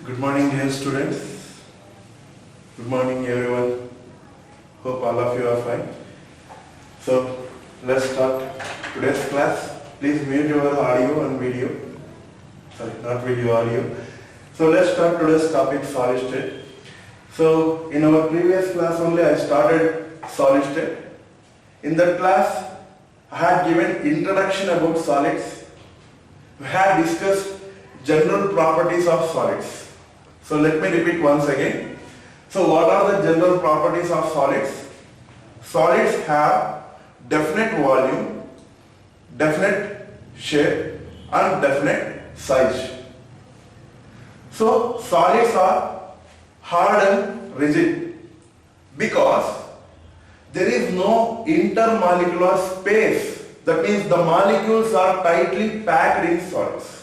Good morning, dear students. Good morning, everyone. Hope all of you are fine. So, let's start today's class. Please mute your audio and video. Sorry, not video, audio. So, let's start today's topic, solid state. So, in our previous class only, I started solid state. In that class, I had given introduction about solids. We had discussed general properties of solids. So let me repeat once again. So what are the general properties of solids? Solids have definite volume, definite shape and definite size. So solids are hard and rigid because there is no intermolecular space. That means the molecules are tightly packed in solids.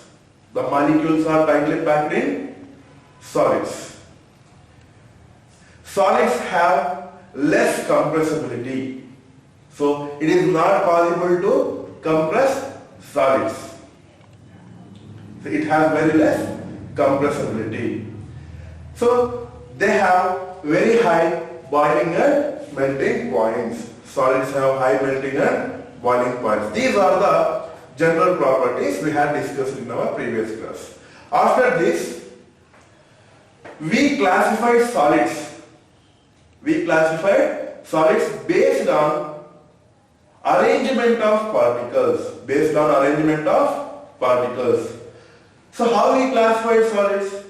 The molecules are tightly packed in solids. Solids have less compressibility. So it is not possible to compress solids. So it has very less compressibility. So they have very high boiling and melting points. Solids have high melting and boiling points. These are the general properties we had discussed in our previous class. After this, we classified solids. We classified solids based on arrangement of particles. Based on arrangement of particles. So how we classified solids?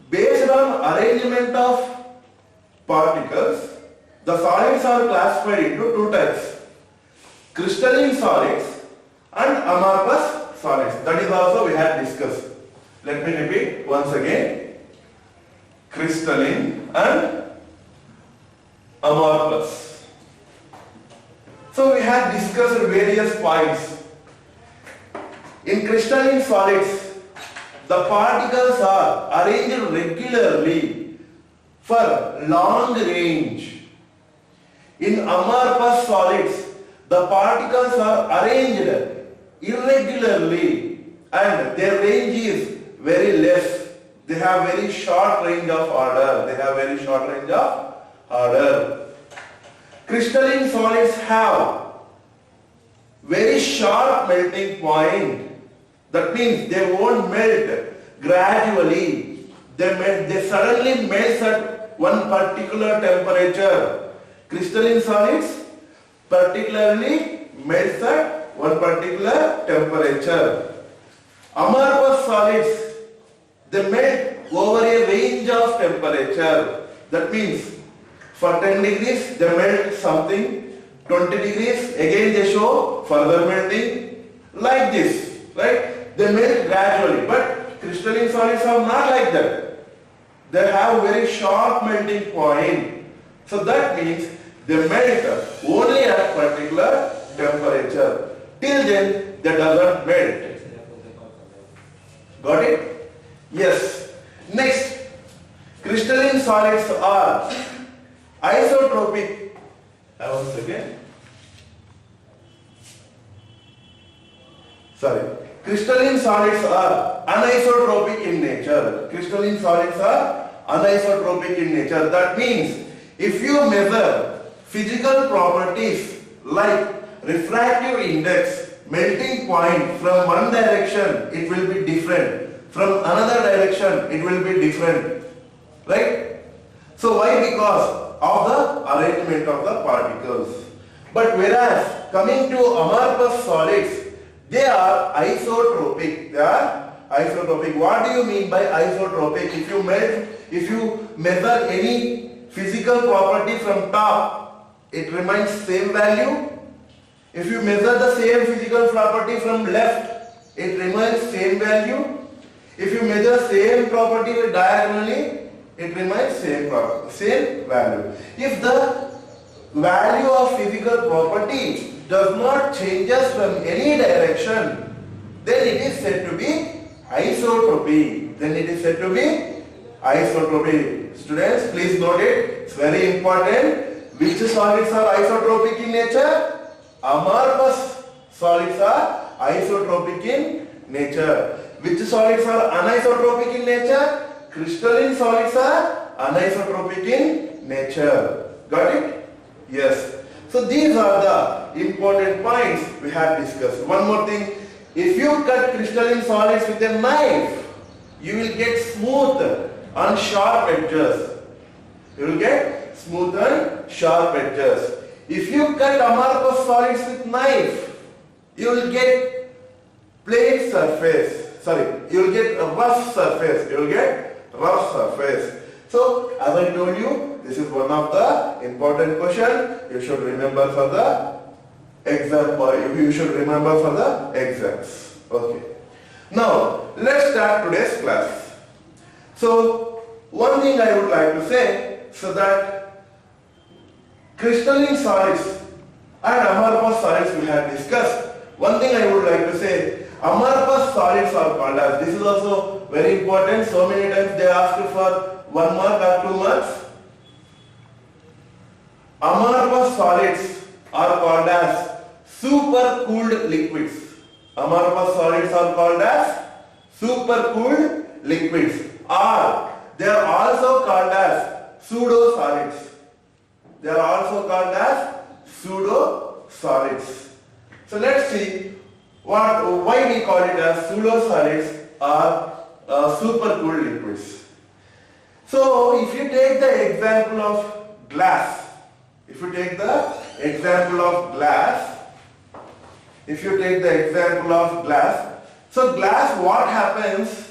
Based on arrangement of particles, the solids are classified into two types: crystalline solids and amorphous solids. That is also we had discussed. Let me repeat once again. Crystalline and amorphous. So we had discussed various points. In crystalline solids, the particles are arranged regularly for long range. In amorphous solids, the particles are arranged irregularly and their range is very less. They have very short range of order. Crystalline solids have very sharp melting point. That means they won't melt gradually. They suddenly melt at one particular temperature. Crystalline solids particularly melts at one particular temperature. Amorphous solids, they melt over a range of temperature. That means for 10 degrees they melt something, 20 degrees again they show further melting, like this, right? They melt gradually, but crystalline solids are not like that. They have very sharp melting point. So that means they melt only at particular temperature. Till then they doesn't melt. Got it? Yes. Next, crystalline solids are isotropic. Once again. Crystalline solids are anisotropic in nature. Crystalline solids are anisotropic in nature. That means if you measure physical properties like refractive index, melting point from one direction, it will be different. From another direction, it will be different. Right? So why? Because of the arrangement of the particles. But whereas coming to amorphous solids, they are isotropic. They are isotropic. What do you mean by isotropic? If you measure any physical property from top, it remains same value. If you measure the same physical property from left, it remains same value. If you measure same property diagonally, it remains same value. If the value of physical property does not changes from any direction, then it is said to be isotropy. Students, please note it. It's very important. Which solids are isotropic in nature? Amorphous solids are isotropic in nature. Which solids are anisotropic in nature? crystalline solids are anisotropic in nature. Got it? Yes. So these are the important points we have discussed. One more thing, if you cut crystalline solids with a knife, you will get smooth and sharp edges. You will get smooth and sharp edges. If you cut amorphous solids with knife, you will get plain surface. Sorry, you will get a rough surface. You will get rough surface. So, as I told you, this is one of the important question you should remember for the exam. You should remember for the exams. Okay. Now, let's start today's class. So, one thing I would like to say, so that crystalline solids and amorphous solids we have discussed. One thing I would like to say, amorphous solids are called as, this is also very important. So many times they ask you for 1 mark or 2 marks. Amorphous solids are called as supercooled liquids. Amorphous solids are called as supercooled liquids, or they are also called as pseudo-solids. They are also called as pseudo-solids. So let's see why we call it as pseudo-solids or supercooled liquids. So if you take the example of glass, so glass, what happens?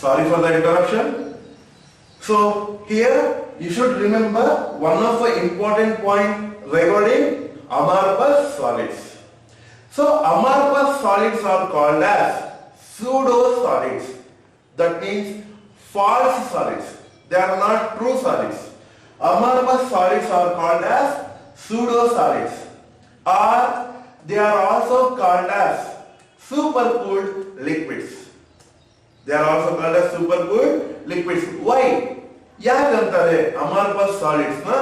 Sorry for the interruption. So here you should remember one of the important point regarding amorphous solids. So amorphous solids are called as pseudo-solids. That means false solids. They are not true solids. Amorphous solids are called as pseudo-solids, or they are also called as supercooled liquids. They are also called as supercooled liquids. Why? ಯಾಕೆ ಅಂತಾರೆ amorphous solids na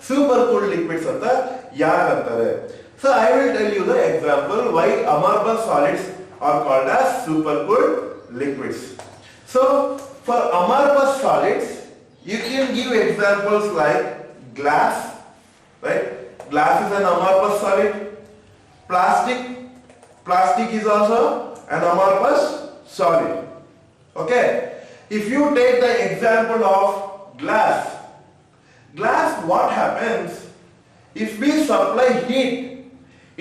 supercooled liquids ಅಂತ ಯಾಕೆ ಅಂತಾರೆ? So I will tell you the example why amorphous solids are called as supercooled liquids. So for amorphous solids, you can give examples like glass, right? Glass is an amorphous solid. Plastic is also an amorphous solid. Okay, if you take the example of glass, what happens? If we supply heat,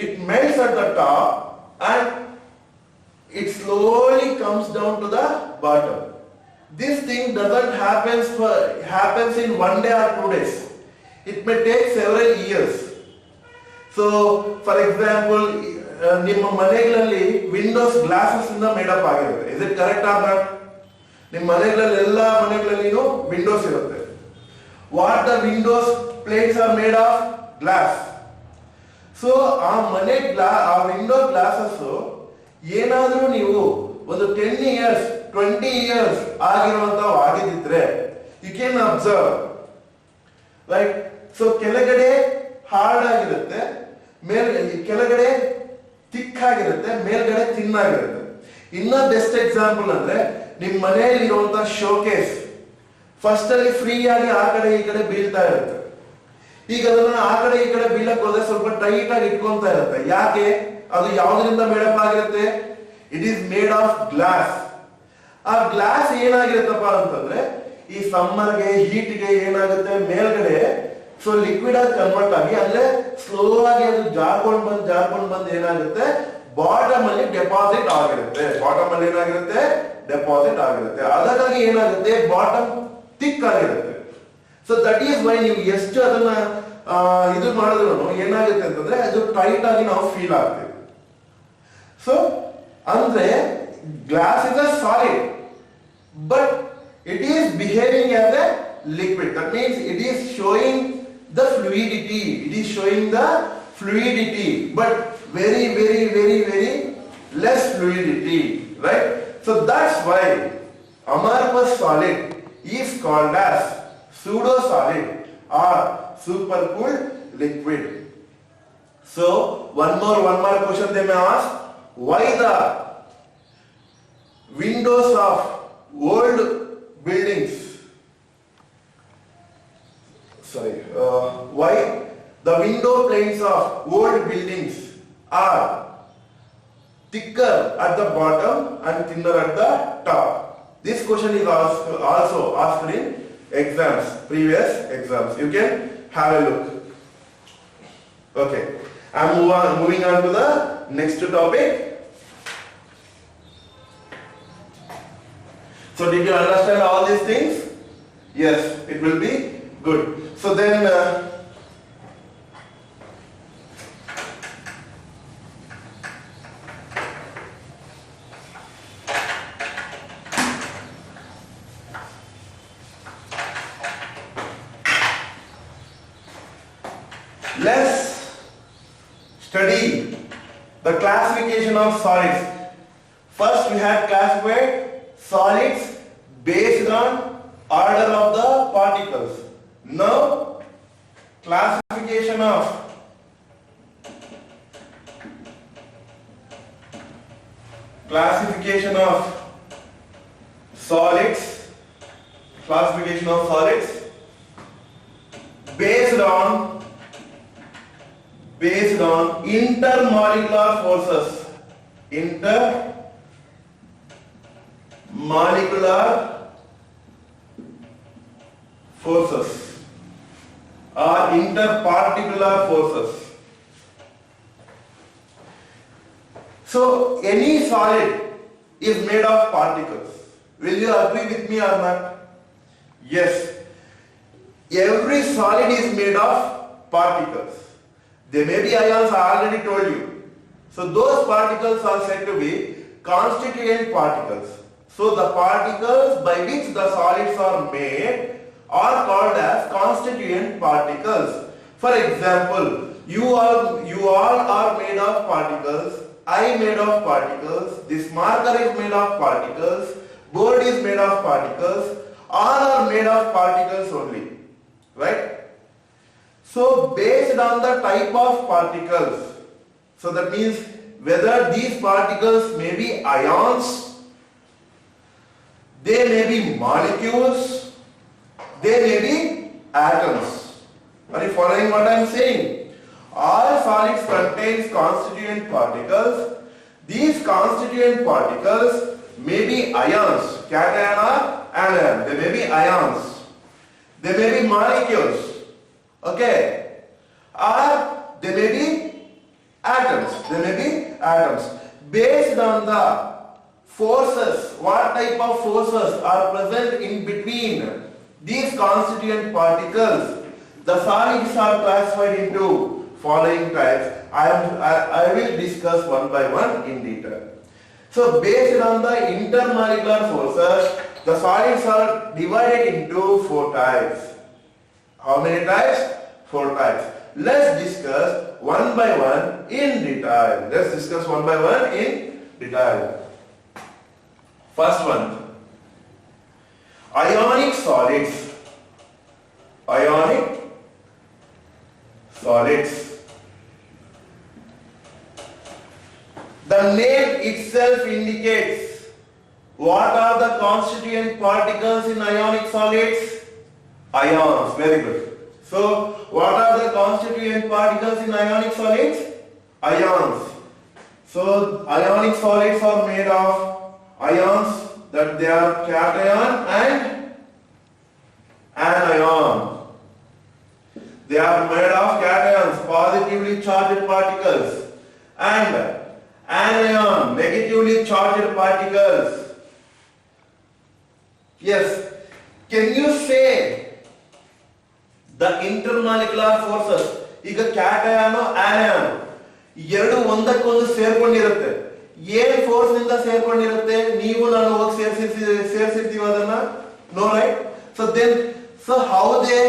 it melts at the top and it slowly comes down to the bottom. This thing doesn't happens in 1 day or 2 days. It may take several years. So, for example, ನಿಮ್ಮ ಮನೆಗಳಲ್ಲಿ windows glasses ಇಂದ made up ಆಗಿರುತ್ತೆ. Is it correct or not? ನಿಮ್ಮ ಮನೆಗಳಲ್ಲಿ ಎಲ್ಲ ಮನೆಗಳಲ್ಲಿನೂ windows ಇರುತ್ತೆ. What the windows plates are made of glass. So ಆ ವಿಂಡೋ ಗ್ಲಾಸಸ್ ಏನಾದ್ರೂ ನೀವು ಒಂದು 10 years 20 years ಆಗಿರುವಂತವು ಆಗಿದ್ದಿದ್ರೆ you can observe, right? So ಕೆಳಗಡೆ ಹಾರ್ಡ್ ಆಗಿರುತ್ತೆ, ಕೆಳಗಡೆ ಥಿಕ್ ಆಗಿರುತ್ತೆ, ಮೇಲ್ಗಡೆ ಥಿನ್ ಆಗಿರುತ್ತೆ. ಇನ್ನ ಬೆಸ್ಟ್ ಎಕ್ಸಾಂಪಲ್ ಅಂದ್ರೆ ನಿಮ್ ಮನೆಯಲ್ಲಿ ಇರುವಂತ ಶೋಕೇಸ್ ಫಸ್ಟ್ ಅಲ್ಲಿ ಫ್ರೀ ಆಗಿ ಆ ಕಡೆ ಈ ಕಡೆ ಬೀಳ್ತಾ ಇರುತ್ತೆ. ಈಗ ಅದನ್ನ ಆ ಕಡೆ ಈ ಕಡೆ ಬೀಳಕ್ ಹೋದ್ರೆ ಸ್ವಲ್ಪ ಟೈಟ್ ಆಗಿ ಇಟ್ಕೊಂತ ಇರುತ್ತೆ. ಯಾಕೆ? ಅದು ಯಾವ್ದ್ರಿಂದ ಮೇಡಪ್ ಆಗಿರುತ್ತೆ? It is made of glass. ಆ ಗ್ಲಾಸ್ ಏನಾಗಿರುತ್ತಪ್ಪ ಅಂತಂದ್ರೆ ಈ ಸಮ್ಮರ್ಗೆ ಹೀಟ್ಗೆ ಏನಾಗುತ್ತೆ, ಮೇಲ್ಗಡೆ ಸೊ ಲಿಕ್ವಿಡ್ ಆಗಿ ಕನ್ವರ್ಟ್ ಆಗಿ ಅಂದ್ರೆ ಸ್ಲೋ ಆಗಿ ಅದು ಜಾರ್ಕೊಂಡ್ ಬಂದು ಏನಾಗುತ್ತೆ, ಬಾಟಮ್ ಅಲ್ಲಿ ಡೆಪಾಸಿಟ್ ಆಗಿರುತ್ತೆ. ಅದಕ್ಕಾಗಿ ಏನಾಗುತ್ತೆ, ಬಾಟಮ್ ಥಿಕ್ ಆಗಿರುತ್ತೆ. ಸೊ ದಟ್ ಈಸ್ ವೈ ನೀವು ಎಷ್ಟು ಅದನ್ನ ಇದು ಮಾಡಿದ್ರು ಏನಾಗುತ್ತೆ ಅಂತಂದ್ರೆ ಅದು ಟೈಟ್ ಆಗಿ ನಾವು ಫೀಲ್ ಆಗ್ತೀವಿ. ಸೊ ಅಂದ್ರೆ glass is a solid but it is behaving as a liquid. That means it is showing the fluidity. It is showing the fluidity, but very less fluidity, right? So that's why amorphous solid is called as pseudo solid or supercooled liquid. So one more question they may ask: why the windows of old buildings, why the window planes of old buildings are thicker at the bottom and thinner at the top? This question is also asked in exams, previous exams. You can have a look. Okay, I'm moving on to the next topic. So did you understand all these things? Yes, it will be good. So then let's study the classification of solids. First we had classified solids based on order of the particles. Now classification of solids based on intermolecular forces. Intermolecular forces or interparticular forces. So any solid is made of particles. Will you agree with me or not? Yes. Every solid is made of particles. There may be ions, I already told you. So those particles are said to be constituent particles. So the particles by which the solids are made are called as constituent particles. For example, you all are made of particles, I made of particles, this marker is made of particles, board is made of particles, all are made of particles only, right? So based on the type of particles, so that means whether these particles may be ions, they may be molecules, they may be atoms. Are you following what I am saying? All solids contains constituent particles. These constituent particles may be ions, cation or anion. They may be ions. They may be molecules. Okay? Or they may be atoms. They may be atoms. Based on the forces, what type of forces are present in between these constituent particles, the solids are classified into following types. I will discuss one by one in detail. So based on the intermolecular forces, the solids are divided into 4 types. How many types? 4 types. Let's discuss one by one in detail. First one, ionic solids. The name itself indicates what are the constituent particles in ionic solids? Ions. Very good. So, what are the constituent particles in ionic solids? Ions. So, ionic solids are made of ions, that they are cation and anion. They are made of cations, positively charged particles, and anion, negatively charged particles. Yes. Can you say the intermolecular forces. ಈಗ cation anion ಎರಡು ಒಂದಕ್ಕೊಂದು ಸೇರ್ಕೊಂಡಿರುತ್ತೆ. ಏನ್ force ನಿಂದ ಸೇರ್ಕೊಂಡಿರುತ್ತೆ? ನೀವು ನಾನು ಹೋಗಿ ಸೇರಿಸಿರ್ತೀವಿ ಅದನ್ನ. No right? So how they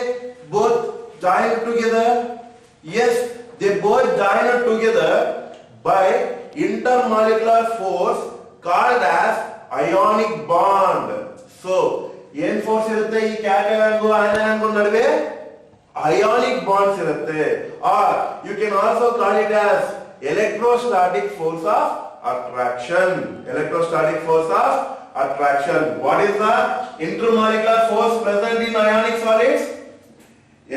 both join together? Yes, they both join together by intermolecular force called as ionic bond. So ಏನ್ ಫೋರ್ಸ್ ಇರುತ್ತೆ ಈ ಕ್ಯಾಟಯಾನ್ಗೂ ಆನಯಾನ್ಗೂ ನಡುವೆ? Ionic bonds irutte, or you can also call it as electrostatic force of attraction. Electrostatic force of attraction. What is the intermolecular force present in ionic solids?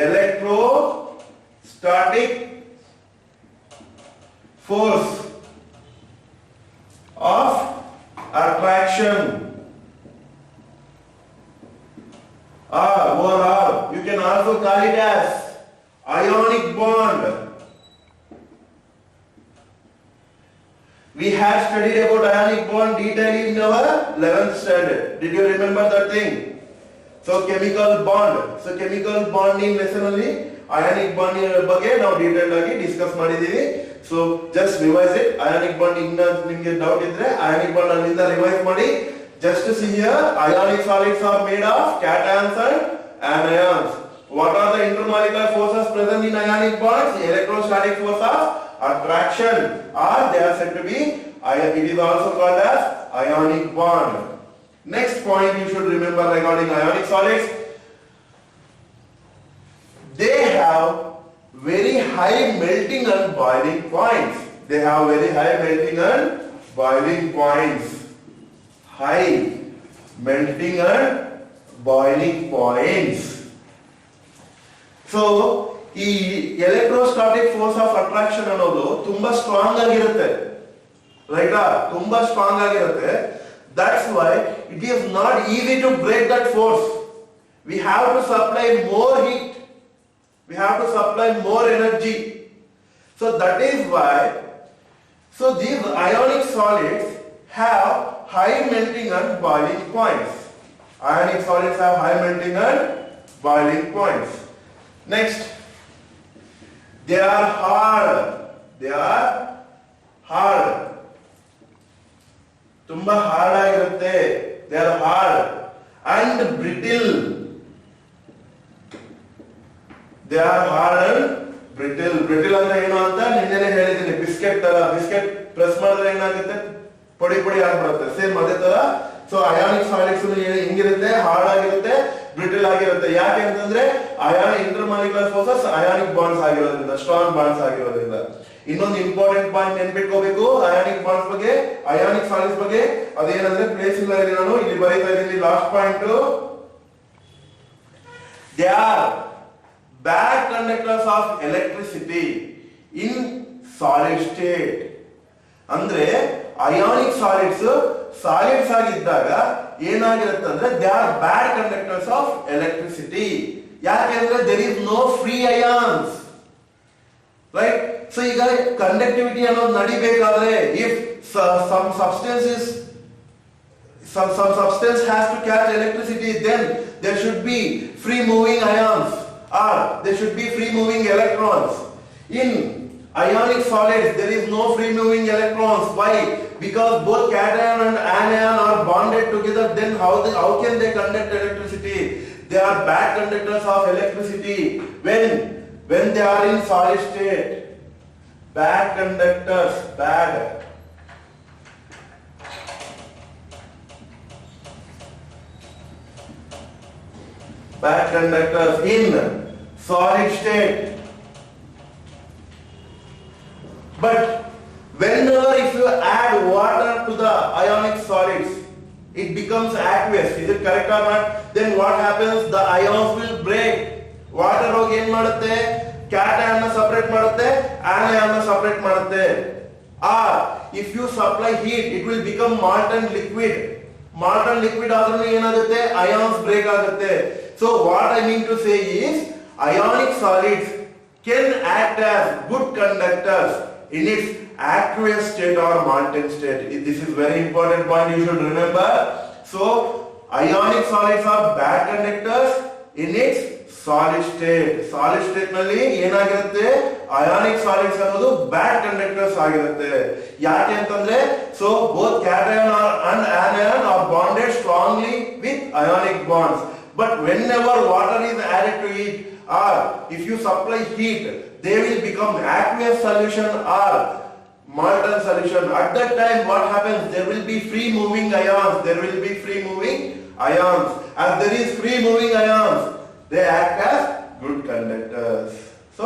Electrostatic force of attraction. Or you can also call it as ionic bond. We have studied about ionic bond detailedly in our 11th standard. Did you remember that thing? So chemical bond. So chemical bonding lesson alli ionic bonding ಬಗ್ಗೆ ನಾವು detail ಆಗಿ discuss ಮಾಡಿದೀವಿ. So just revise it. Ionic bonding ನಿಮಗೆ doubt ಇದ್ರೆ ionic bond ಅಲ್ಲಿಂದ revise ಮಾಡಿ. Just to see here, ionic solids are made of cations and anions. What are the intermolecular forces present in ionic bonds? Electrostatic force of attraction, or they are said to be, it is also called as ionic bond. Next point you should remember regarding ionic solids, they have very high melting and boiling points. They have very high melting and boiling points. High melting and boiling points. So ಈ electrostatic force of attraction ಅನ್ನೋದು ತುಂಬಾ strong ಆಗಿರುತ್ತೆ, ರೈಟಾ? ತುಂಬಾ strong ಆಗಿರುತ್ತೆ. That's why it is not easy to break that force. We have to supply more heat, we have to supply more energy. So that is why these ionic solids have high melting and boiling points. Ionic solids have high melting and boiling points. Next, they are hard. They are hard. ತುಂಬಾ hard ಆಗಿರುತ್ತೆ. They are hard and brittle. They are hard and brittle. Brittle ಅಂದ್ರೆ ಏನು ಅಂತ ನಿನ್ನೆನೇ ಹೇಳಿದ್ದೀನಿ. Biscuit ತರ, biscuit press ಮಾಡಿದ್ರೆ ಏನಾಗುತ್ತೆ? ಪೊಡಿ ಪೊಡಿ ಆಗ್ಬಿಡುತ್ತೆ. ಸೇಮ್ ಅದೇ ತರ. ಸೊ ಅಯಾನಿಕ್ ಸಾಲಿಡ್ಸ್ ಹಿಂಗಿರುತ್ತೆ, ಹಾರ್ಡ್ ಆಗಿರುತ್ತೆ, ಬ್ರಿಟಲ್ ಆಗಿರುತ್ತೆ. ಯಾಕೆ ಅಂತಂದ್ರೆ ಇಂಟರ್ಮಾಲಿಕ್ಯುಲರ್ ಫೋರ್ಸಸ್ ಅಯಾನಿಕ್ ಬಾಂಡ್ಸ್ ಆಗಿರೋದ್ರಿಂದ, ಸ್ಟ್ರಾಂಗ್ ಬಾಂಡ್ಸ್ ಆಗಿರೋದ್ರಿಂದ. ಇನ್ನೊಂದು ಇಂಪಾರ್ಟೆಂಟ್ ಪಾಯಿಂಟ್ ನೆನ್ಪಿಟ್ಕೋಬೇಕು ಅಯಾನಿಕ್ ಬಾಂಡ್ಸ್ ಬಗ್ಗೆ, ಅಯಾನಿಕ್ ಸಾಲಿಡ್ಸ್ ಬಗ್ಗೆ. ಅದೇನಂದ್ರೆ ಪ್ಲೇಸ್ ಇಲ್ಲ, ನಾನು ಇಲ್ಲಿ ಬರೀತಾ ಇದ್ದೀನಿ last point. They are bad conductors of electricity in solid state. ಅಂದ್ರೆ ಅಯಾನಿಕ್ ಸಾಲಿಡ್ಸ್ ಆಗಿದ್ದಾಗ ಏನಾಗಿರುತ್ತೆ ಅಂದ್ರೆ they are bad conductors of electricity. ಯಾಕೆಂದ್ರೆ there is no free ions, right? So ಈಗ ಕಂಡಕ್ಟಿವಿಟಿ ಅನ್ನೋದು ನಡಿಬೇಕಾದ್ರೆ if some substance has to catch electricity, then there should be free moving ions, or there should be free moving electrons. In ionic solids there is no free moving electrons. Why? Because both cation and anion are bonded together. Then how can they conduct electricity? They are bad conductors of electricity when they are in solid state. Bad conductors, bad conductors in solid state. But whenever if you add water to the ionic solids, it becomes aqueous. Is it correct or not? Then what happens? The ions will break. Water hogi ಏನು ಮಾಡುತ್ತೆ? cation ಅನ್ನು separate ಮಾಡುತ್ತೆ, anion ಅನ್ನು separate ಮಾಡುತ್ತೆ. Or if you supply heat, it will become molten liquid. Molten liquid ಆದ್ರೂ ಏನಾಗುತ್ತೆ? Ions break ಆಗುತ್ತೆ. So what I mean to say is ionic solids can act as good conductors in its aqueous state or molten state. This is very important point you should remember. So ionic solids are bad conductors in its solid state ನಲ್ಲಿ ಏನಾಗಿರುತ್ತೆ, ionic solids ಅನ್ನೋದು ಬ್ಯಾಡ್ conductors ಆಗಿರುತ್ತೆ. ಯಾಕೆ ಅಂತಂದ್ರೆ, so both cation and anion are bonded strongly with ionic bonds. But whenever water is added to it, or if you supply heat, they will become aqueous solution or molten solution. At that time, what happens? There will be free moving ions. As there is free moving ions, they act as good conductors. So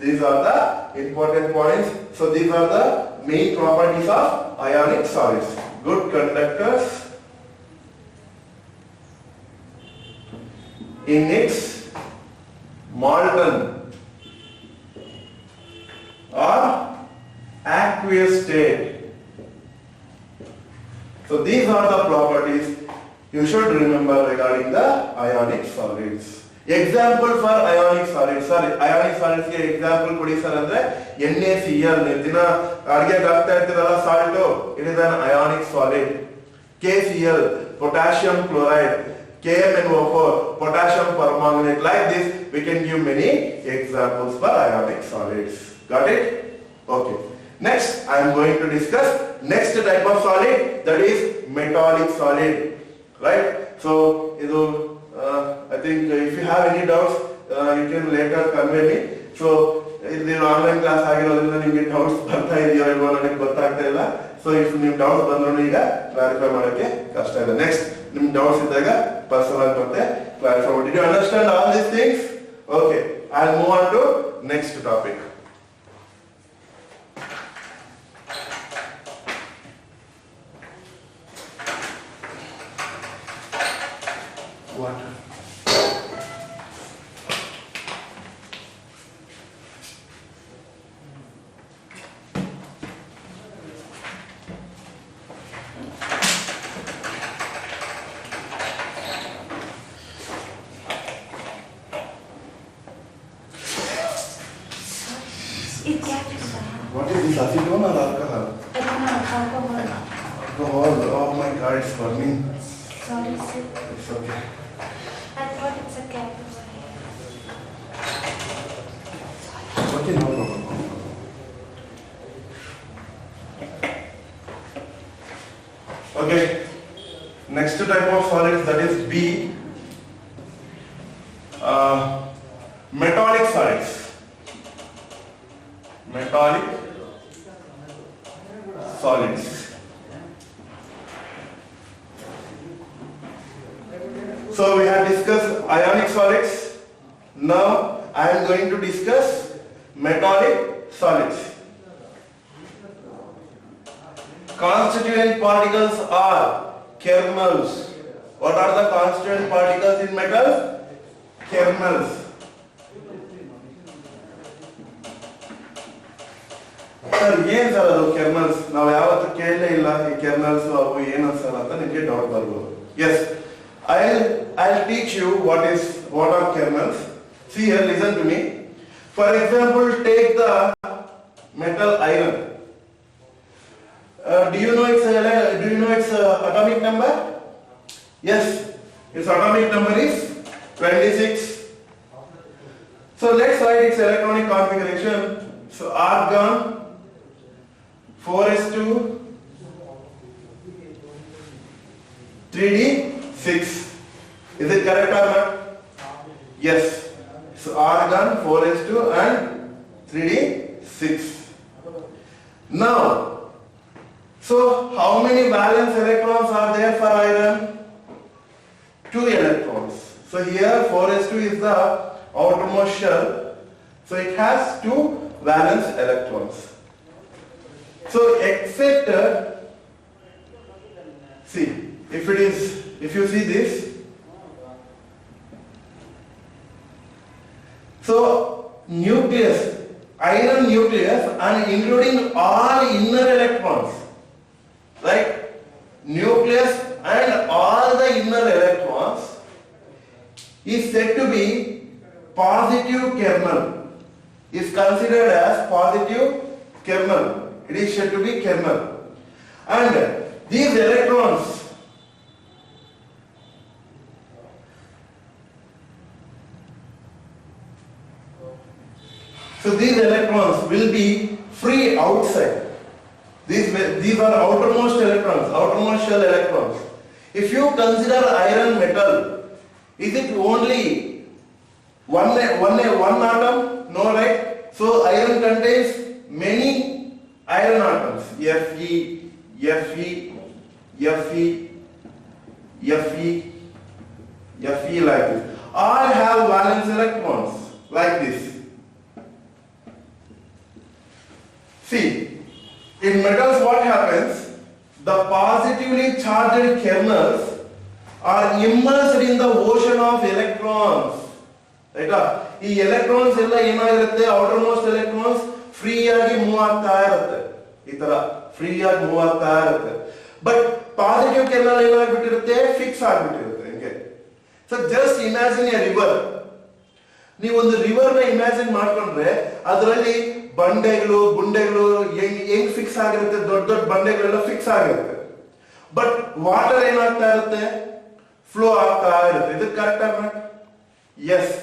these are the important points. So these are the main properties of ionic solids. Good conductors in its molten or aqueous state. So these are the properties you should remember regarding the ionic solids. Example for ionic solids. Sorry, ionic solids के example कोड़ी sir अंदर NaCl दिना आगे लगता है तेरा salt it is an ionic solid. KCl potassium chloride, KMnO4 potassium permanganate. Like this we can give many examples for ionic solids. Got it? Okay. Next I am going to discuss next type of solid, that is metallic solid. Right? So I think if you have any doubts you can later convey me. So ಇಲ್ಲಿ online class ಆಗಿರೋದ್ರಿಂದ ನಿಮಗೆ doubts ಬರ್ತಾ ಇದೆಯೋ ಇಲ್ವೋ ನನಗೆ ಗೊತ್ತಾಗ್ತಾ ಇಲ್ಲ. So if ನಿಮ್ ಡೌಟ್ಸ್ ಬಂದ್ರು ಈಗ ಕ್ಲಾರಿಫೈ ಮಾಡೋಕೆ ಕಷ್ಟ ಇದೆ. ನೆಕ್ಸ್ಟ್ ನಿಮ್ ಡೌಟ್ಸ್ ಇದ್ದಾಗ ಪರ್ಸನಲ್ ಮತ್ತೆ ಕ್ಲಾರಿಫೈ ಮಾಡಿ. Did you understand all these things? Okay, I will move on to next topic. Water. What is this, acetone or alcohol? Alcohol. Alcohol. Oh my God, it's burning. Sorry, sir. It's okay. I thought it's a cat. Okay, no problem. Okay, next type of solids, that is B, metallic solids. Metallic solids. So we have discussed ionic solids. Now I am going to discuss metallic solids. Constituent particles are kernels. What are the constituent particles in metals? Kernels. Sir ಏನ್ sir ಅದು ಕೆರ್ನಲ್ಸ್? ನಾವು ಯಾವತ್ತೂ ಕೇಳಲೇ ಇಲ್ಲ ಈ ಕೆರ್ನಲ್ಸ್ ಅವು ಏನು sir ಅಂತ ನಿಮಗೆ ಡೌಟ್ ಬರ್ಬೋದು. Yes, I'll teach you what are kernels. See here, listen to me. For example, take the metal iron. Do you know its atomic number? Yes, its atomic number is 26. So let's write its electronic configuration. So argon 4s2 3d6. Is it correct or not? Yes. So argon 4s2 and 3d6. Now, so how many valence electrons are there for iron? 2 electrons. So here 4s2 is the outermost shell. So it has 2 valence electrons. So except see, if you see this, so nucleus, iron nucleus, and including all inner electrons, right? Nucleus and all the inner electrons is said to be positive kernel, is considered as positive kernel. It is said to be kernel. And these electrons So these electrons will be free outside. These are outermost electrons, outermost shell electrons. If you consider iron metal, is it only one atom? No, right? So iron contains many iron atoms. Fe, Fe, Fe, Fe, Fe like this. All have valence electrons like this. See, in metals what happens? The positively charged kernels are immersed in the ocean of electrons. ಆಯ್ತಾ ಈ electrons ಎಲ್ಲ ಏನಾಗಿರುತ್ತೆ outermost electrons free ಆಗಿ move ಆಗ್ತಾ ಇರುತ್ತೆ ಈ ತರ free ಆಗಿ ಮೂವ್ ಆಗ್ತಾ ಇರುತ್ತೆ ಬಟ್ ಪಾಸಿಟಿವ್ ಕೆರ್ನಲ್ ಏನಾಗ್ಬಿಟ್ಟಿರುತ್ತೆ ಫಿಕ್ಸ್ ಆಗ್ಬಿಟ್ಟಿರುತ್ತೆ ಹಿಂಗೆ so just imagine A river ನೀವು ಒಂದು ರಿವರ್ ನ ಇಮ್ಯಾಜಿನ್ ಮಾಡ್ಕೊಂಡ್ರೆ ಅದರಲ್ಲಿ ಬಂಡೆಗಳು ಗುಂಡೆಗಳು ಹೆಂಗ್ ಫಿಕ್ಸ್ ಆಗಿರುತ್ತೆ ದೊಡ್ಡ ದೊಡ್ಡ ಬಂಡೆಗಳೆಲ್ಲ ಫಿಕ್ಸ್ ಆಗಿರುತ್ತೆ ಬಟ್ ವಾಟರ್ ಏನಾಗ್ತಾ ಇರುತ್ತೆ ಫ್ಲೋ ಆಗ್ತಾ ಇರುತ್ತೆ ಇದು ಕರೆಕ್ಟ್ ಅಲ್ಲ S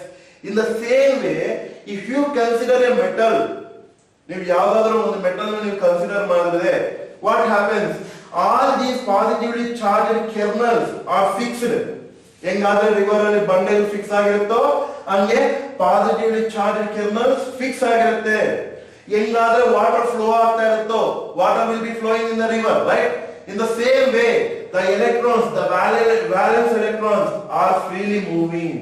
in the same way if you consider a metal ನೀವು ಯಾವುದಾದರೂ ಒಂದು ಮೆಟಲ್ ನೀವು ಕನ್ಸಿಡರ್ ಮಾಡಿದ್ರೆ what happens all these positively charged kernels are fixed ಹೆಂಗಾದ್ರೆ ರಿವರ್ ಅಲ್ಲಿ ಬಂಡೆಗಳು ಫಿಕ್ಸ್ ಆಗಿರುತ್ತೋ ಹಂಗೆ ಪಾಸಿಟಿವ್ಲಿ ಚಾರ್ಜ್ಡ್ kernels ಫಿಕ್ಸ್ ಆಗಿರುತ್ತೆ ಹೆಂಗಾದ್ರೆ ವಾಟರ್ ಫ್ಲೋ ಆಗ್ತಾ ಇರುತ್ತೋ water will be flowing in the river right in the same way the electrons the valence electrons are freely moving.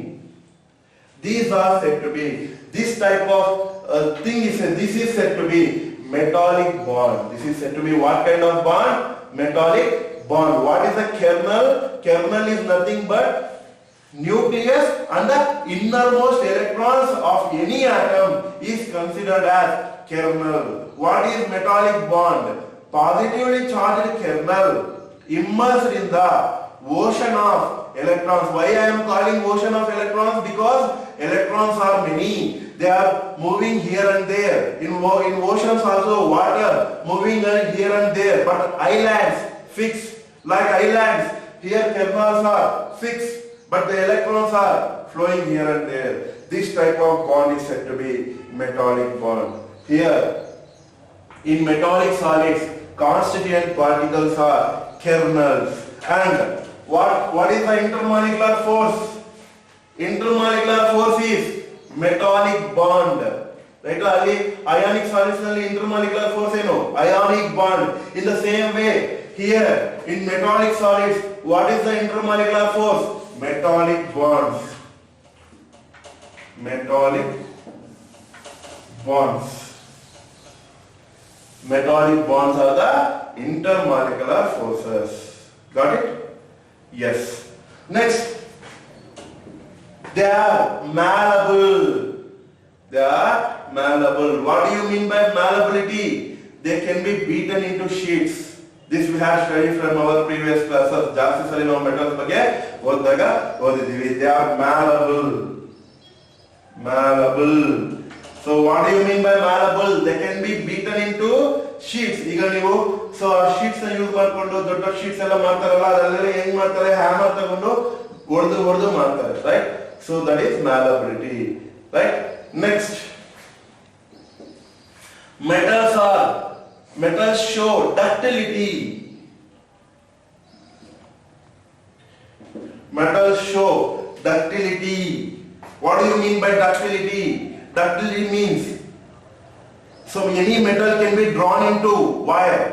These are said to be, this type of thing is said, this is said to be metallic bond. This is said to be what kind of bond? Metallic bond. What is a kernel? Kernel is nothing but nucleus and the innermost electrons of any atom is considered as kernel. What is metallic bond? Positively charged kernel immersed in the ocean of electrons. Why I am calling ocean of electrons? Because electrons are many. They are moving here and there. In oceans also water moving here and there. But islands fixed. Like islands, here kernels are fixed. But the electrons are flowing here and there. This type of bond is said to be metallic bond. Here, in metallic solids, constituent particles are kernels. And what is the intermolecular force? Intermolecular force is metallic bond. Right? Ali ionic solids nalli intermolecular force ಏನು? Ionic bond. In the same way, here in metallic solids, what is the intermolecular force? Metallic bonds. Metallic bonds. Metallic bonds are the intermolecular forces. Got it? Yes. Next, they are malleable. They are malleable. What do you mean by malleability? They can be beaten into sheets. This we have studied from our previous classes. ಜಾಸ್ತಿ ಸಲ ನಾವು metals ಬಗ್ಗೆ ಓದಿದಾಗ ಓದಿದ್ದೀವಿ. They are malleable. Malleable. So what do you mean by malleable? They can be beaten into sheets. ಈಗ ನೀವು so ಆ sheets ನ use ಮಾಡ್ಕೊಂಡು ದೊಡ್ಡ ಶೀಟ್ಸ್ ಎಲ್ಲ ಮಾಡ್ತಾರಲ್ಲ ಅದೆಲ್ಲ ಹೆಂಗ್ ಮಾಡ್ತಾರೆ ಹ್ಯಾಮರ್ ತಗೊಂಡು ಹೊಡೆದು ಮಾಡ್ತಾರೆ right so that is malleability right next metals show ductility. Metals show ductility. What do you mean by ductility? Ductility means so any metal can be drawn into wire.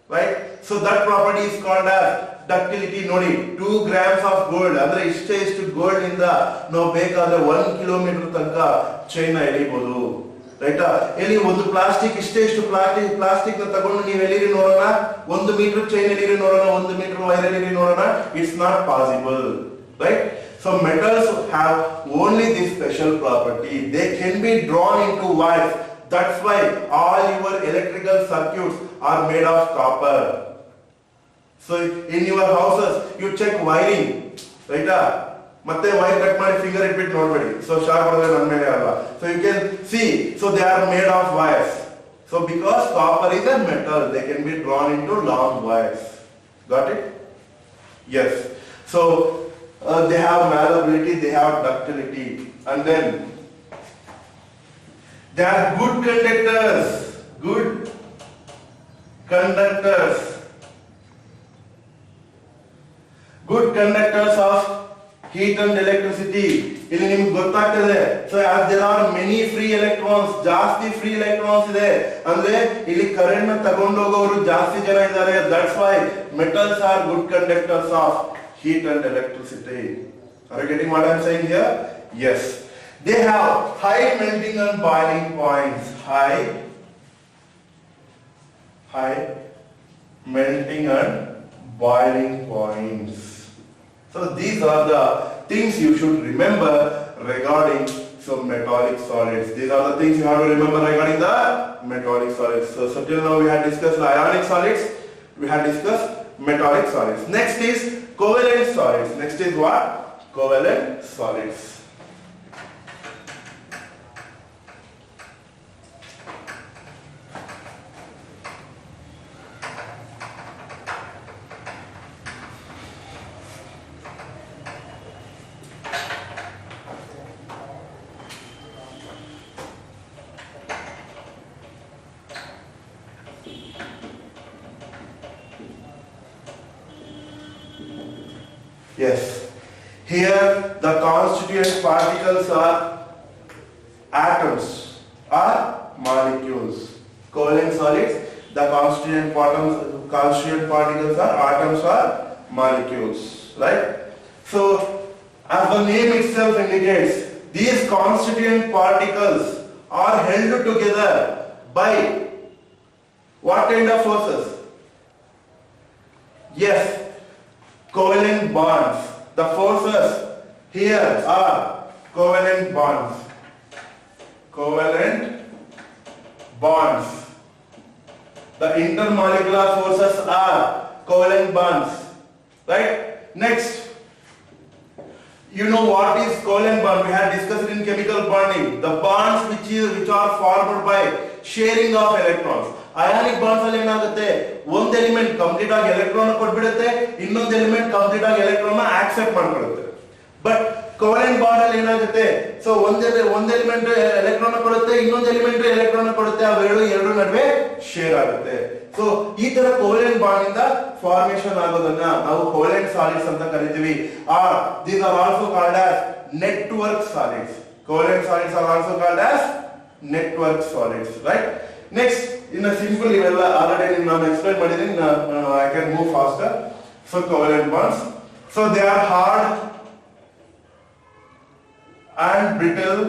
Right? So that property is called as ductility. Nodi 2 grams of gold andre ಇಷ್ಟು gold ಇಂದ ನಾವು ಬೇಕಾದ್ರೆ 1 kilometre ತನಕ chain ಎಳಿಬಹುದು ರೈಟಾ ಇಲ್ಲಿ ಒಂದು plastic ಇಷ್ಟು plastic ನ ತಗೊಂಡು ನೀವು ಎಲ್ಲಿರಿ ನೋಡೋಣ 1 ಮೀಟರ್ ಚೈನ್ ಎಲ್ಲಿರಿ ನೋಡೋಣ 1 ಮೀಟರ್ ವೈರ್ ಎಲ್ಲಿರಿ ನೋಡೋಣ it's not possible right so metals have only this special property they can be drawn into wires. That's why all your electrical circuits are made of copper. So in your houses you check wiring, right? ಮತ್ತೆ wire cut ಮಾಡಿ finger ಇಟ್ಬಿಟ್ಟು ನೋಡಬೇಡಿ so sharp ಹೊಡೆದ್ರೆ ನನ್ನ ಮೇಲೆ ಅಲ್ವಾ so you can see so they are made of wires so because copper is a metal they can be drawn into long wires got it yes so they have malleability they have ductility and then They are good conductors. Good conductors. Good conductors of heat and electricity. ಇಲ್ಲಿ ನಿಮ್ಗೆ ಗೊತ್ತಾಗ್ತದೆ. So as there are many free electrons, ಜಾಸ್ತಿ free electrons ಇದೆ ಅಂದ್ರೆ ಇಲ್ಲಿ current ನ ತಗೊಂಡು ಹೋಗೋರು ಜಾಸ್ತಿ ಜನ ಇದ್ದಾರೆ. That's why metals are good conductors of heat and electricity. Are you getting what I'm saying here? Yes. They have high melting and boiling points. High melting and boiling points. So these are the things you should remember regarding some metallic solids. These are the things you have to remember regarding the metallic solids. So till now we had discussed ionic solids, we had discussed metallic solids. Next is covalent solids. Next is what? Covalent solids. Yes. Here the constituent particles are atoms or molecules. Covalent solids, the constituent particles are atoms or molecules. Right? So as the name itself indicates, these constituent particles are held together by what kind of forces? Yes. Covalent bonds. The forces here are covalent bonds. Covalent bonds. The intermolecular forces are covalent bonds. Right? Next, you know what is covalent bond? We had discussed in chemical bonding. The bonds which are formed by sharing of electrons. Ionic bonds ಅಲ್ಲಿ ಏನಾಗುತ್ತೆ, ಒಂದು element complete ಆಗಿ electron ಕೊಟ್ಬಿಡುತ್ತೆ, ಇನ್ನೊಂದು element complete ಆಗಿ electron accept ಮಾಡ್ಕೊಳ್ಳುತ್ತೆ. But covalent bond ಅಲ್ಲಿ ಏನಾಗುತ್ತೆ, ಸೊ ಒಂದು ಎಲಿಮೆಂಟ್ ಎಲೆಕ್ಟ್ರಾನ್ ಕೊಡುತ್ತೆ, ಇನ್ನೊಂದು ಎಲಿಮೆಂಟ್ ಎಲೆಕ್ಟ್ರಾನ್ ಕೊಡುತ್ತೆ, ಅವೆರಡು ನಡುವೆ ಶೇರ್ ಆಗುತ್ತೆ. ಸೊ ಈ ತರ ಕೋವೆಲೆಂಟ್ ಬಾಂಡ್ ಇಂದ ಫಾರ್ಮೇಶನ್ ಆಗೋದನ್ನ ನಾವು ಕೋವೆಲೆಂಟ್ ಸಾಲಿಡ್ಸ್ ಅಂತ ಕರಿತೀವಿ. These are also called as network solids. Covalent solids are also called as network solids, right? Next, in a simple ಇವೆಲ್ಲ already ನಾನು explain ಮಾಡಿದ್ದೀನಿ. I can move faster. So covalent bonds. So they are hard and brittle.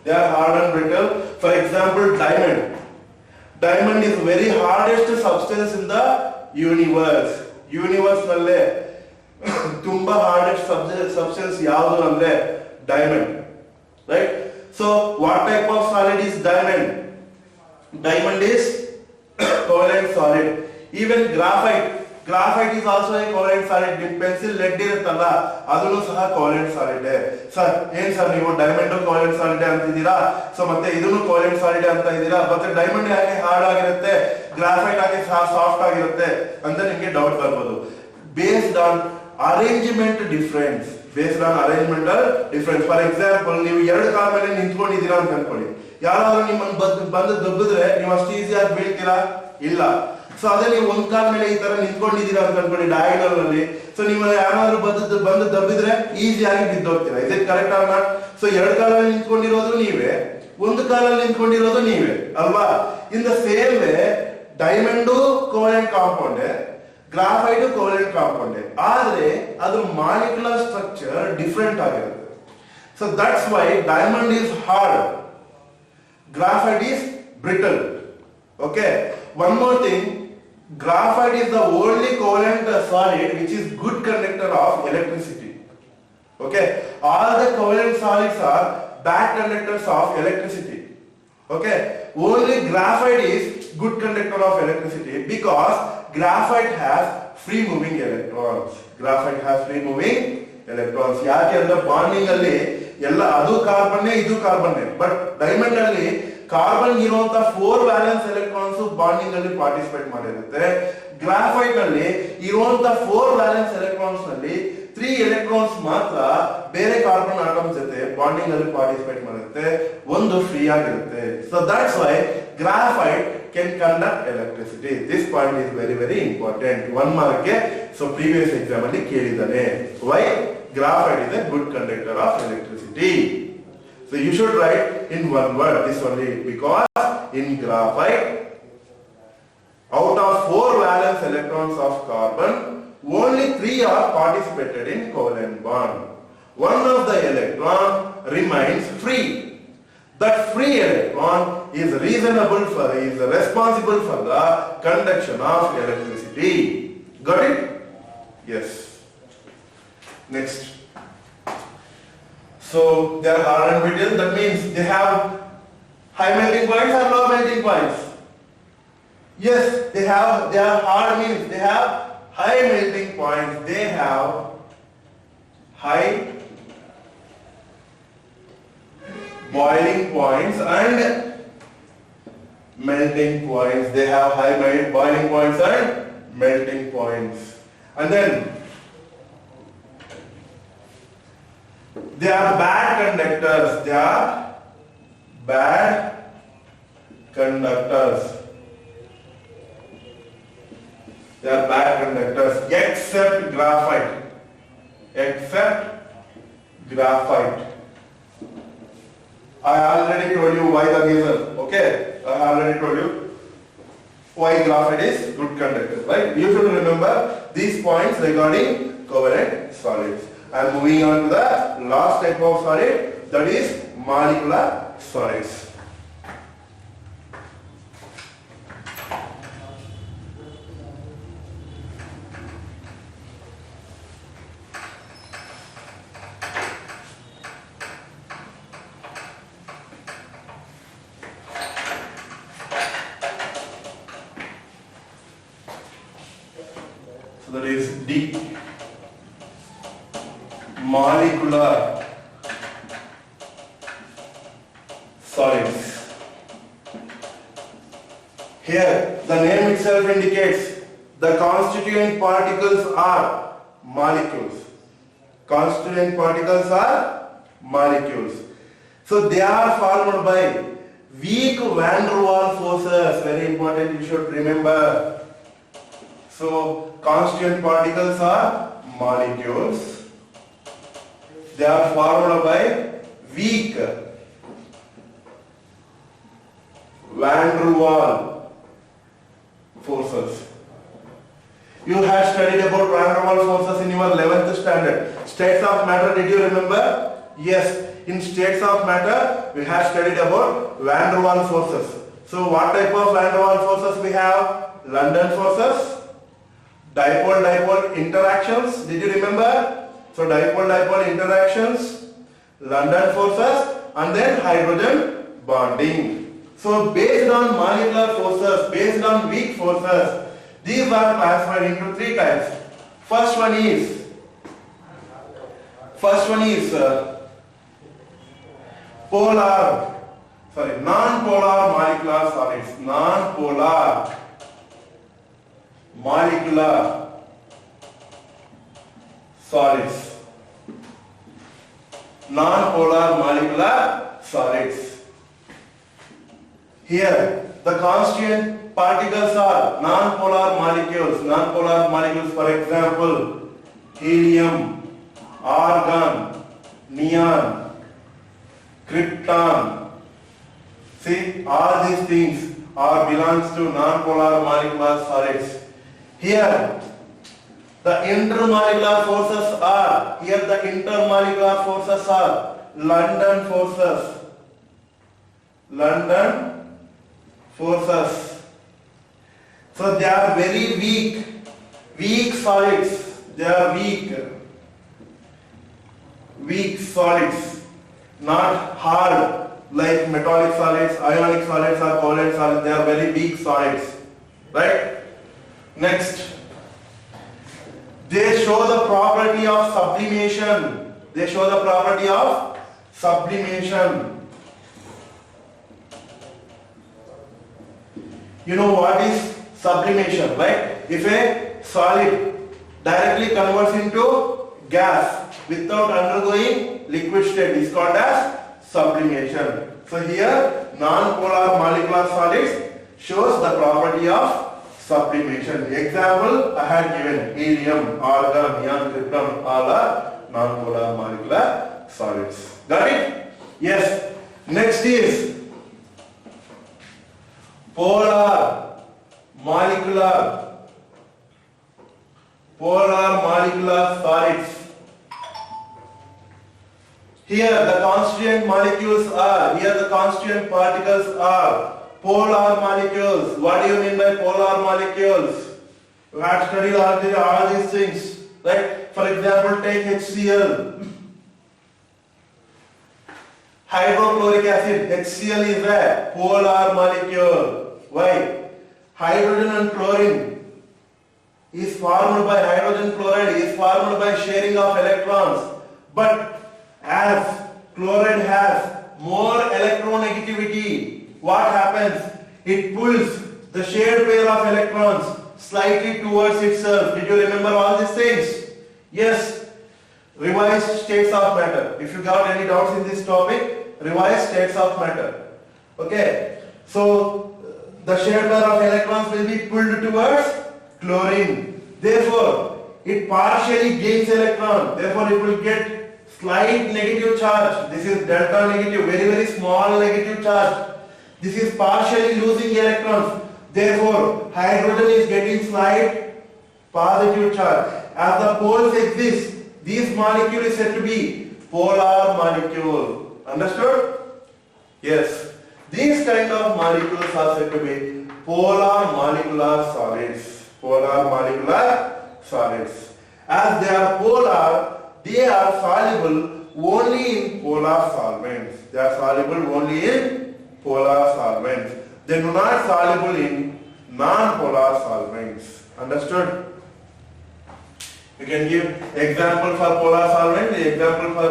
They are hard and brittle. For example, diamond. Diamond is very hardest substance in the universe. Universe ನಲ್ಲೇ ತುಂಬಾ hardest substance ಯಾವುದು ಅಂದ್ರೆ diamond, right? So what type of solid is diamond? Diamond is covalent solid. Even graphite is also a covalent solid. Pencil lead ಇರುತ್ತಲ್ಲ, ಅದನ್ನು ಸಹ covalent solid. Sir ಏನ್ sir ನೀವು diamond covalent solid ಅಂತಿದ್ದೀರಾ, so ಮತ್ತೆ ಇದನ್ನು covalent solid ಅಂತ ಇದ್ದೀರಾ, ಮತ್ತೆ ಡೈಮಂಡ್ ಯಾಕೆ ಹಾರ್ಡ್ ಆಗಿರುತ್ತೆ, ಗ್ರಾಫೈಟ್ ಯಾಕೆ ಸಾಫ್ಟ್ ಆಗಿರುತ್ತೆ ಅಂತ ನಿಮಗೆ ಡೌಟ್ ಬರ್ಬೋದು. Based on arrangement difference. For example, ನೀವು ಎರಡು ಕಾಲ ಮೇಲೆ ನಿಂತ್ಕೊಂಡಿದ್ದೀರಾ ಅಂತ ಅನ್ಕೊಳ್ಳಿ, ಯಾರಾದ್ರೂ ನಿಮ್ಮನ್ನು ಬಂದು ದಬ್ಬಿದ್ರೆ ನೀವು ಅಷ್ಟು ಈಸಿಯಾಗಿ ಬೀಳ್ತೀರಾ? ಇಲ್ಲ. ಸೊ ಅದೇ ನೀವು ಒಂದ್ ಕಾಲ ಮೇಲೆ ಈ ತರ ನಿಂತ್ಕೊಂಡಿದ್ದೀರಾ ಅಂತ ಅನ್ಕೊಳ್ಳಿ ಡಯಾಗನಲ್ ಅಲ್ಲಿ, ಸೊ ನೀವು ಯಾರಾದ್ರೂ ಬಂದು ದಬ್ಬಿದ್ರೆ ಈಸಿಯಾಗಿ ಬಿದ್ದೋಗ್ತೀರಾ. Is it correct or not? So ಎರಡು ಕಾಲಲ್ಲಿ ನಿಂತ್ಕೊಂಡಿರೋದು ನೀವೇ, ಒಂದು ಕಾಲಲ್ಲಿ ನಿಂತ್ಕೊಂಡಿರೋದು ನೀವೇ ಅಲ್ವಾ? In the same way diamond covalent compound, graphite covalent compound, ಆದ್ರೆ ಅದ್ರ ಮಾಲಿಕ್ಯುಲರ್ ಸ್ಟ್ರಕ್ಚರ್ ಡಿಫರೆಂಟ್ ಆಗಿರುತ್ತೆ. So that's why diamond is hard, graphite is brittle. Okay, one more thing, graphite is the only covalent solid which is good conductor of electricity. Okay, all the covalent solids are bad conductors of electricity. Okay, only graphite is good conductor of electricity because graphite has free moving electrons. Graphite has free moving electrons. ಯಾಕೆ ಅಂದ್ರೆ bonding ಅಲ್ಲಿ ಎಲ್ಲ ಅದು ಕಾರ್ಬನ್ನೇ ಇದು ಕಾರ್ಬನ್ನೇ, but diamond ಅಲ್ಲಿ carbon ಇರುವಂತ 4 valence electrons bonding ಅಲ್ಲಿ participate ಮಾಡಿರುತ್ತೆ. Graphite ನಲ್ಲಿ ಇರುವಂತ 4 ವ್ಯಾಲೆನ್ಸ್ ಎಲೆಕ್ಟ್ರಾನ್ಸ್ ನಲ್ಲಿ 3 electrons ಮಾತ್ರ ಬೇರೆ ಕಾರ್ಬನ್ ಆಟಮ್ ಜೊತೆ ಬಾಂಡಿಂಗ್ ಅಲ್ಲಿ ಪಾರ್ಟಿಸಿಪೇಟ್ ಮಾಡುತ್ತೆ, ಒಂದು ಫ್ರೀ ಆಗಿರುತ್ತೆ. So that's why graphite can conduct electricity. This point is very very important. 1 mark ಗೆ so previous exam ಅಲ್ಲಿ ಕೇಳಿದಾನೆ. Why graphite is a good conductor of electricity. So you should write in one word this only, because in graphite out of 4 valence electrons of carbon, only 3 are participated in covalent bond. One of the electron remains free. That free electron is responsible for the conduction of electricity. Got it? Yes. Next. So they are hard and brittle. That means they have high melting points or low melting points. Yes, they are hard means they have high melting points. They have high boiling points and melting points. They have high boiling points and melting points. And then they are bad conductors. They are bad conductors. They are bad conductors except graphite. Except graphite. I already told you why the reason. Okay, I already told you why graphite is good conductor. Right? You should remember these points regarding covalent solids. I am moving on to the last type of solid, that is molecular solids. So that is D. Molecular solids. Here the name itself indicates the constituent particles are molecules. Constituent particles are molecules. So they are formed by weak van der Waals forces. Very important, you should remember. So constituent particles are molecules. They are formed by weak van der Waals forces. You have studied about van der Waals forces in your 11th standard. States of matter, did you remember? Yes, in states of matter we have studied about van der Waals forces. So what type of van der Waals forces we have? London forces, dipole-dipole interactions, did you remember? So dipole-dipole interactions, London forces, and then hydrogen bonding. So based on molecular forces, based on weak forces, these are classified into 3 types. First one is non-polar molecular solids. Non-polar molecular solids. Non-polar molecular solids. Here the constituent particles are non-polar molecules. Non-polar molecules, for example, helium, argon, neon, krypton. See, all these things belongs to non-polar molecular solids. Here the intermolecular forces are, London forces. London forces. So they are very weak solids. They are weak solids, not hard like metallic solids, ionic solids or covalent solids. They are very weak solids, right? Next, they show the property of sublimation. You know what is sublimation, right? If a solid directly converts into gas without undergoing liquid state is called as sublimation. So here non-polar molecular solids shows the property of sublimation. Example I had given: helium, argon, neon, krypton, all are non-polar molecular solids. Got it? Yes. Next is polar molecular solids. Here the constituent molecules are, here the constituent particles are polar molecules. What do you mean by polar molecules? You have studied all these things, right? For example, take HCl. Hydrochloric acid, HCl is a polar molecule. Why? Hydrogen and chlorine is formed by hydrogen chloride is formed by sharing of electrons. But as chloride has more electronegativity, what happens? It pulls the shared pair of electrons slightly towards itself. Did you remember all these things? Yes. Revised states of matter. If you got any doubts in this topic, revised states of matter. Okay. So the shared pair of electrons will be pulled towards chlorine. Therefore, it partially gains electron. Therefore, it will get slight negative charge. This is delta negative, very, very small negative charge. This is partially losing electrons. Therefore, hydrogen is getting slight positive charge. As the poles exist, this molecule is said to be polar molecule. Understood? Yes. These kind of molecules are said to be polar molecular solids. Polar molecular solids. As they are polar, they are soluble only in polar solvents. They are soluble only in polar solvents. They do not soluble in non-polar solvents. Understood? You can give example for polar solvent, the example for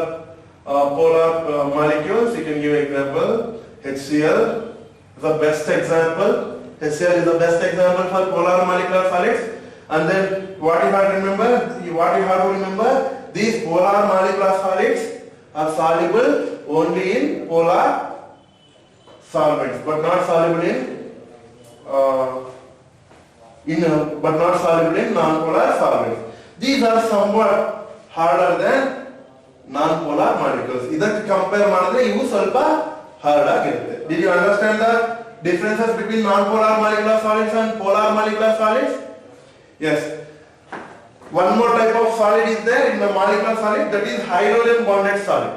polar molecules. You can give example HCl, the best example. HCl is the best example for polar molecular solids. And then what you have to remember, these polar molecular solids are soluble only in polar solvents, but not soluble in non-polar solvents. These are somewhat harder than non-polar molecules. ಇದಕ್ಕೆ compare ಮಾಡಿದ್ರೆ ಇವು ಸ್ವಲ್ಪ hard ಆಗಿರುತ್ತೆ. Did you understand the differences between non-polar molecular solids and polar molecular solids? Yes. One more type of solid is there in the molecular solid, that is hydrogen bonded solid.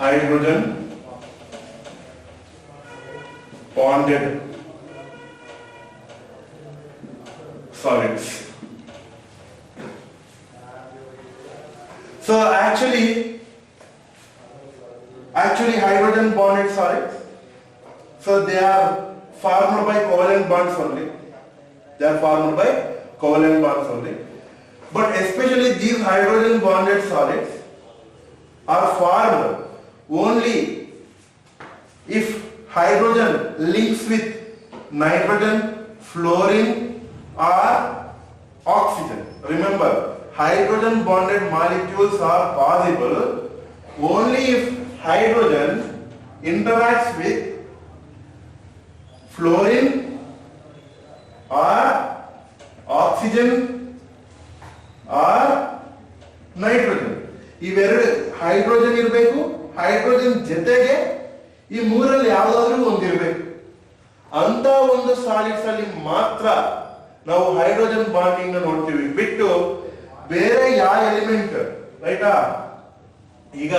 Hydrogen bonded solids. So actually hydrogen bonded solids, so they are formed by covalent bonds only. They are formed by covalent bonds only. But especially these hydrogen bonded solids are formed only if hydrogen links with nitrogen, fluorine or oxygen. Remember, hydrogen bonded molecules are possible only if hydrogen interacts with fluorine or oxygen or nitrogen. ಇವೆರಡು hydrogen ಇರಬೇಕು, hydrogen ಜೊತೆಗೆ ಈ ಮೂರಲ್ಲಿ ಯಾವುದಾದ್ರೂ ಒಂದಿರಬೇಕು. ಅಂತ ಒಂದು solids ಅಲ್ಲಿ ಮಾತ್ರ ನಾವು ಹೈಡ್ರೋಜನ್ ಬಾಂಡಿಂಗ್ ನೋಡ್ತೀವಿ, ಬಿಟ್ಟು ಬೇರೆ ಯಾವ ಎಲಿಮೆಂಟ್, ರೈಟಾ? ಈಗ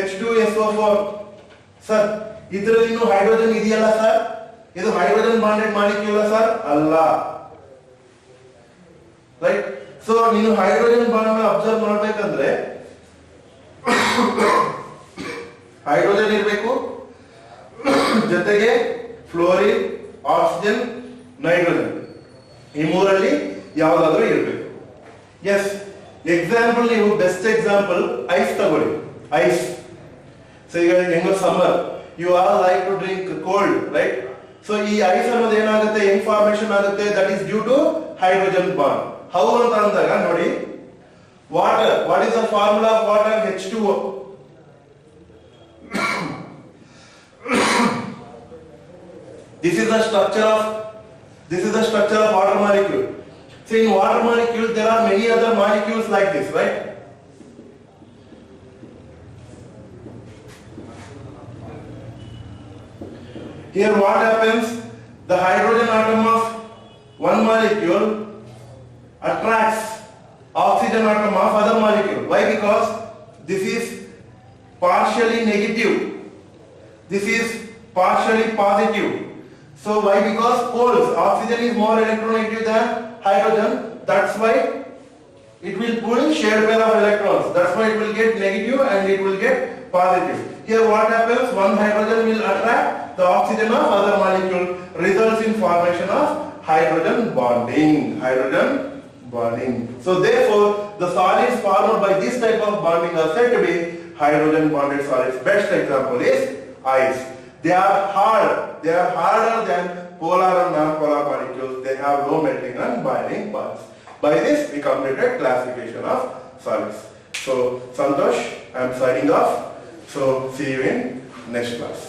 H2SO4 ಸರ್, ಇದರಲ್ಲಿ ಹೈಡ್ರೋಜನ್ ಇದೆಯಲ್ಲ ಸರ್, ಇದು ಹೈಡ್ರೋಜನ್ ಬಾಂಡೆಡ್ ಮಾಲಿಕ್ಯೂಲ್ ಸರ್? ಅಲ್ಲ, ರೈಟ್? ಸೊ ಸೊ ನೀನು ಹೈಡ್ರೋಜನ್ ಬಾಂಡ್ ಅಬ್ಸರ್ವ್ ಮಾಡಬೇಕಂದ್ರೆ ಹೈಡ್ರೋಜನ್ ಇರಬೇಕು, ಜೊತೆಗೆ ಫ್ಲೋರಿನ್, ಆಕ್ಸಿಜನ್, ನೈಟ್ರೋಜನ್, ಈ ಮೂರಲ್ಲಿ ಯಾವುದಾದ್ರೂ ಇರಬೇಕು. ಎಸ್, ಎಕ್ಸಾಂಪಲ್ ನೀವು ಬೆಸ್ಟ್ ಎಕ್ಸಾಂಪಲ್ ಐಸ್ ತಗೊಳ್ಳಿ. ಐಸ್, ಸೊ ಈಗ ಹೆಂಗೋ summer, you are like to drink cold, right? So ಈ ಐಸ್ ಅನ್ನೋದು ಏನಾಗುತ್ತೆ, ಹೆಂಗ್ ಫಾರ್ಮೇಶನ್ ಆಗುತ್ತೆ? That is due to hydrogen bond. How ಅಂತ ಅಂದಾಗ ನೋಡಿ, water, what is the formula of water? H2O. This is the structure of water molecule. So in water molecules there are many other molecules like this, right? Here what happens? The hydrogen atom of one molecule attracts oxygen atom of other molecule. Why? Because this is partially negative, this is partially positive. So why? Because poles, oxygen is more electronegative than hydrogen. That's why it will pull shared pair of electrons. That's why it will get negative and it will get positive. Here what happens? One hydrogen will attract the oxygen of other molecule, results in formation of hydrogen bonding. Hydrogen bonding. So therefore, the solids formed by this type of bonding are said to be hydrogen bonded solids. Best example is ice. They are hard. They are harder than polar and non-polar molecules. They have low melting and binding parts. By this, we completed classification of solids. So, Santosh, I am signing off. So, see you in next class.